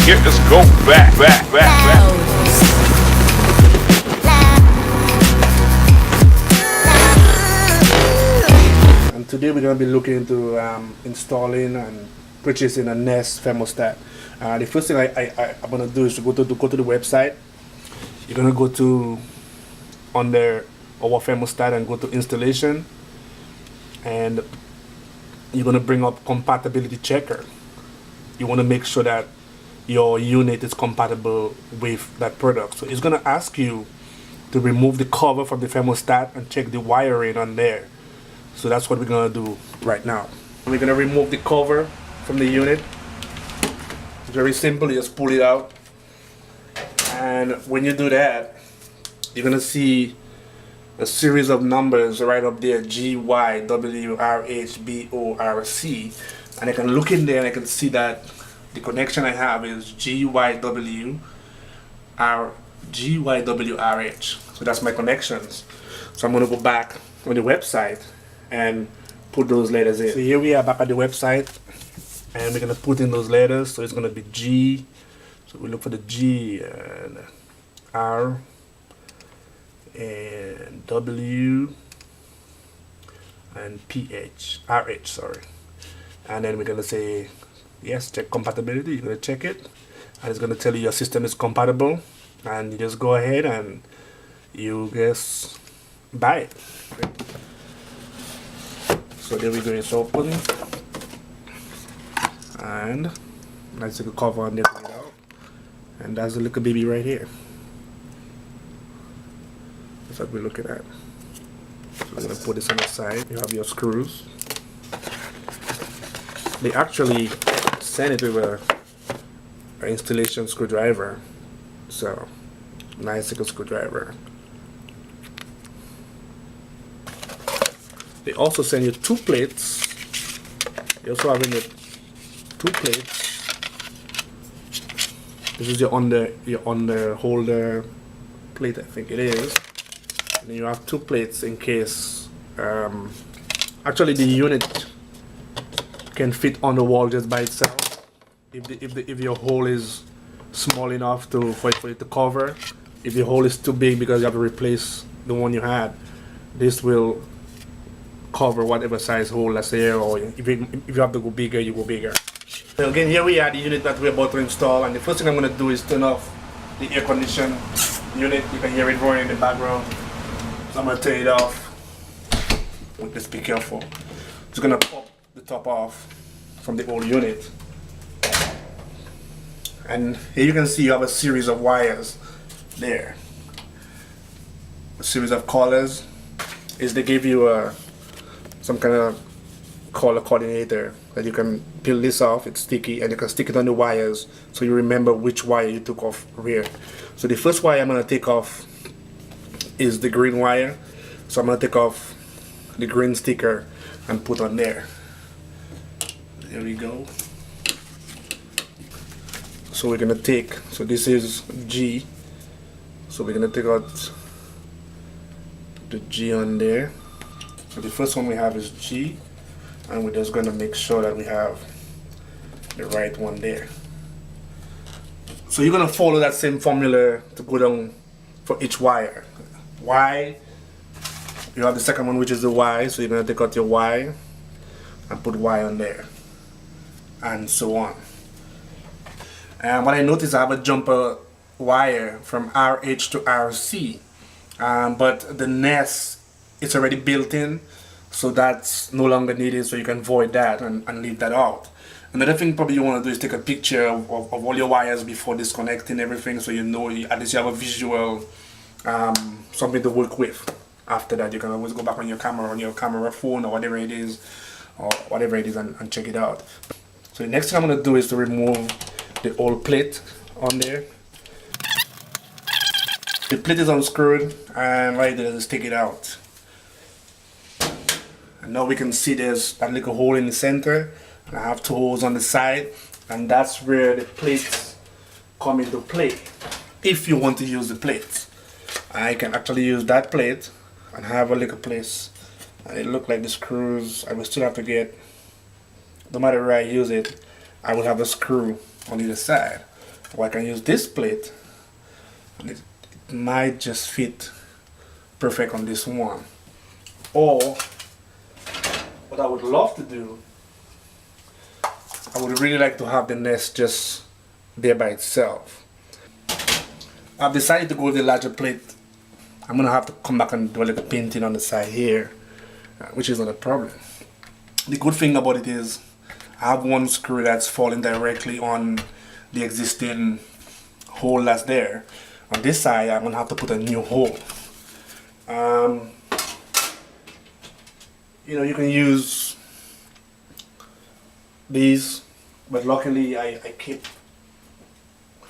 Here, let's go back. And today we're going to be looking into installing and purchasing a Nest thermostat. The first thing I'm going to do is to go to the website. You're going to go to under our thermostat and go to installation, and you're going to bring up compatibility checker. You want to make sure that your unit is compatible with that product. So it's going to ask you to remove the cover from the thermostat and check the wiring on there. So that's what we're going to do right now. We're going to remove the cover from the unit. It's very simple. You just pull it out, and when you do that, you're going to see a series of numbers right up there, G, Y, W, R, H, B, O, R, C. And I can look in there and I can see that the connection I have is G, Y, W, R, G, Y, W, R, H. So that's my connections. So I'm going to go back on the website and put those letters in. So here we are back at the website, and we're going to put in those letters. So it's going to be G. So we look for the G and R and W and PH, RH, sorry. And then we're going to say, yes, check compatibility. You're going to check it, and it's going to tell you your system is compatible, and you just go ahead and you just buy it. So there we go, it's open, and nice little cover on there, and that's the little baby right here. That's what we're looking at. So I'm going to put this on the side. You have your screws. They actually send it with an installation screwdriver. So, nice little screwdriver. They also send you two plates. They also have in it two plates. This is your under holder plate, I think it is. And then you have two plates in case actually the unit can fit on the wall just by itself if your hole is small enough for it to cover. If the hole is too big because you have to replace the one you had, this will cover whatever size hole that's there, or if you have to go bigger, you go bigger. So again, here we are, the unit that we're about to install, and the first thing I'm going to do is turn off the air condition unit. You can hear it roaring in the background. So I'm going to turn it off. Just be careful. Just going to pop the top off from the old unit. And here you can see you have a series of wires there. A series of collars. They give you some kind of collar coordinator that you can peel this off. It's sticky, and you can stick it on the wires so you remember which wire you took off where. So the first wire I'm going to take off is the green wire. So I'm going to take off the green sticker and put on there. There we go. So we're going to take, so this is G. So we're going to take out the G on there. So the first one we have is G, and we're just going to make sure that we have the right one there. So you're going to follow that same formula to go down for each wire. Y, you have the second one, which is the Y, so you're going to take out your Y and put Y on there, and so on. And what I noticed, I have a jumper wire from RH to RC, but the Nest, it's already built in, so that's no longer needed, so you can void that and leave that out. Another thing probably you want to do is take a picture of all your wires before disconnecting everything, so you know, at least you have a visual, something to work with. After that, you can always go back on your camera phone, or whatever it is, and check it out. So the next thing I'm going to do is to remove the old plate on there. The plate is unscrewed, and right there, just take it out. And now we can see there's that little hole in the center, and I have two holes on the side, and that's where the plates come into play. If you want to use the plates, I can actually use that plate and have a little place, and it look like the screws. I will still have to get, no matter where I use it, I will have a screw on either side. Or I can use this plate, and it might just fit perfect on this one. Or what I would love to do, I would really like to have the nest just there by itself. I've decided to go with the larger plate. I'm gonna have to come back and do a little painting on the side here, which is not a problem. The good thing about it is I have one screw that's falling directly on the existing hole that's there. On this side, I'm gonna have to put a new hole. You know, you can use these, but luckily I keep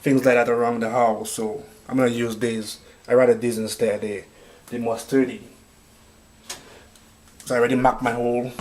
things like that around the house, so I'm gonna use these. I rather these instead. They're more sturdy. So I already marked my hole.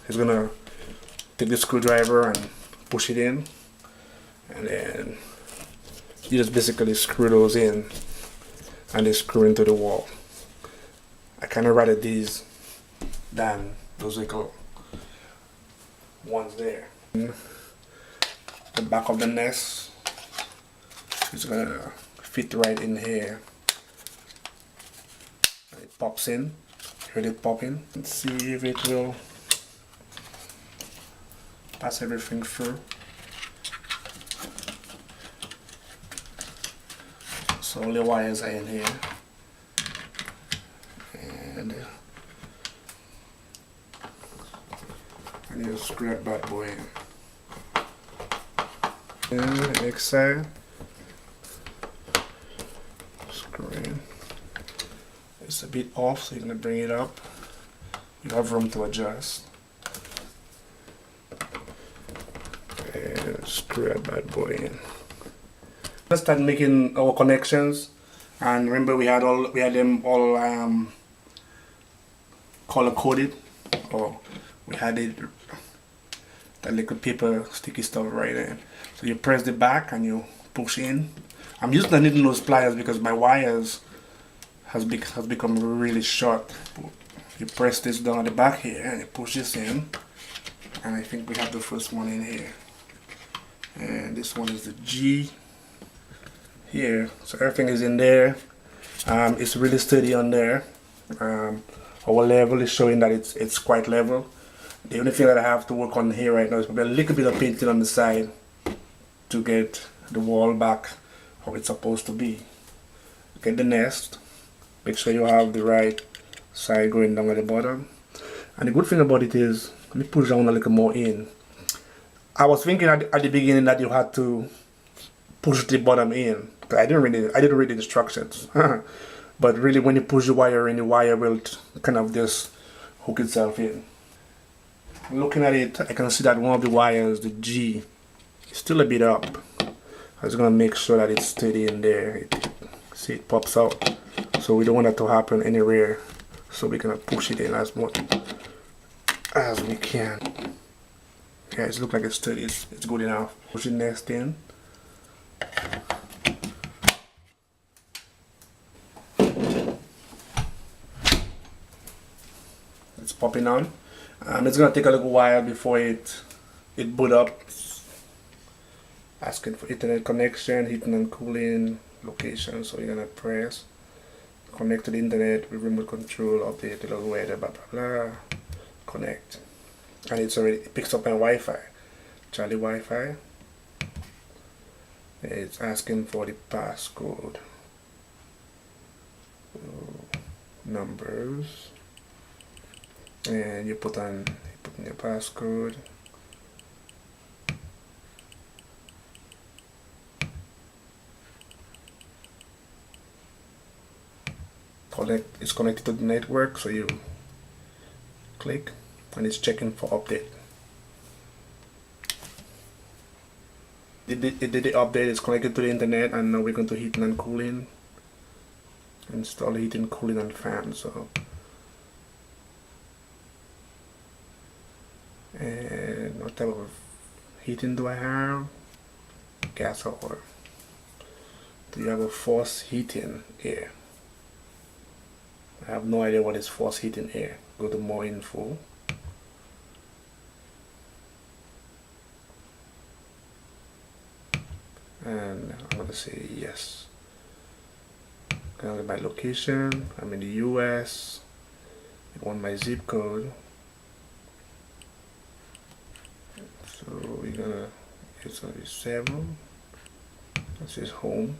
It's gonna take the screwdriver and push it in, and then you just basically screw those in and they screw into the wall. I kind of rather these than those little ones there. The back of the nest is gonna fit right in here. It pops in. Heard it popping. Let's see if it will pass everything through. So all the wires are in here, and you screw that bad boy in. And the next side, screw in. It's a bit off, so you're gonna bring it up. You have room to adjust. And screw that bad boy in. Let's start making our connections, and remember we had them all color coded, or we had it that little paper sticky stuff right there. So you press the back and you push in. I'm using the needle nose pliers because my wires has become really short. You press this down at the back here and you push this in, and I think we have the first one in here, and this one is the G here. So everything is in there. It's really sturdy on there. Our level is showing that it's quite level. The only thing that I have to work on here right now is probably a little bit of painting on the side to get the wall back how it's supposed to be. Get the nest. Make sure you have the right side going down at the bottom. And the good thing about it is, let me push down a little more in. I was thinking at the beginning that you had to push the bottom in. I didn't read the instructions. But really, when you push the wire in, the wire will kind of just hook itself in. Looking at it, I can see that one of the wires, the G, is still a bit up. I was gonna make sure that it's steady in there. See, it pops out. So we don't want that to happen anywhere. So we're gonna push it in as much as we can. Yeah, it looks like it's steady. It's good enough. Push the nest in. It's popping on. It's gonna take a little while before it boot up. Asking for internet connection, heating and cooling, location. So you're gonna press connect to the internet with remote control, update the little weather, blah blah blah. Connect, and it picks up my Wi-Fi, Charlie Wi-Fi. It's asking for the passcode, numbers, and you put in your passcode. It's connected to the network, so you click and it's checking for update. It did the update. It's connected to the internet, and now we're going to heating and cooling. Install heating, cooling, and fan. So, and what type of heating do I have? Gas or oil? Do you have a forced heating air? I have no idea what is forced heating air. Go to more info. and I'm gonna say yes. Gonna get my location. I'm in the US. I want my zip code. So we're gonna, it's gonna be 7. This is home.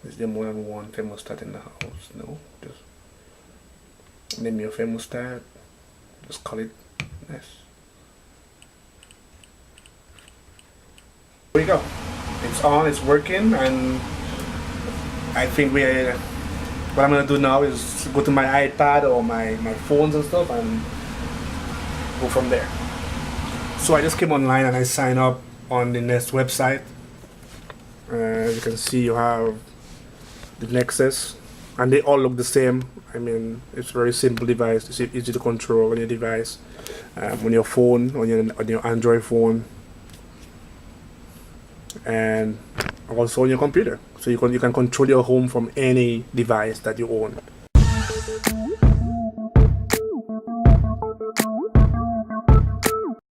Is there more than one thermostat in the house? No, just name your thermostat. Just call it this. There we go. It's on, it's working, and I think what I'm gonna do now is go to my iPad or my phones and stuff and go from there. So I just came online and I signed up on the Nest website. As you can see, you have the Nexus, and they all look the same. I mean, it's a very simple device. It's easy to control on your device, on your phone, on your Android phone, and also on your computer. So you can control your home from any device that you own.